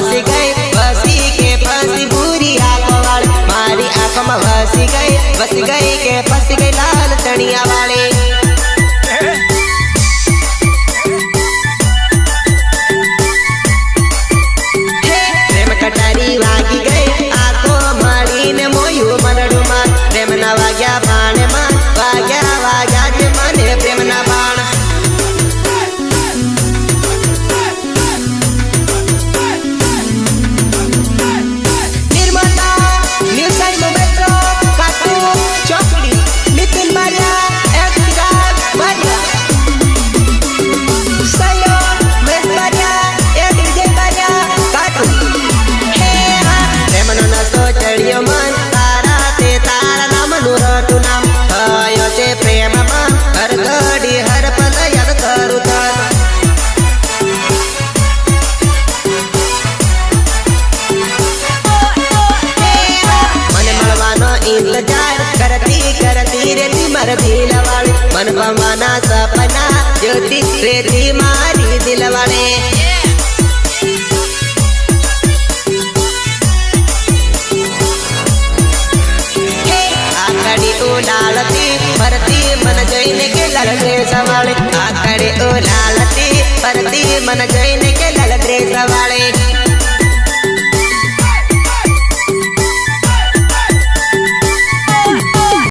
वसी गई वसी के फंसी बुरी आंखों वाली मारी आंखों में वसी गई के फंसी गई लाल चनिया वाली प्रेम कटारी वागी गई आंखों मारी ने मोयू मनडू मान प्रेम ना वाग्या बाण मान वाग्या जे मने प्रेम ना बाण निर्मला न्यूज़ मोमेंटो काटू चौकड़ी नितिन मारिया एक्टिराज मारिया सयो मेस मारिया एक डीजे मारिया काटू हे हा प्रेम नो नशो चढ़ियो मन तारा ते तारा नाम नुरटू नाम आयो ते प्रेम मन हर घड़ी हर पल याद करू तर मन मलवानो इंतजार करती रेती मर दिलवाड़ी मन पवाना सपना ज्योति रेती मारी दिलवाड़ी आकड़ी उलालती भरती मन जैन के लड़ने संभाले आकड़ी उलालती भरती मन जैन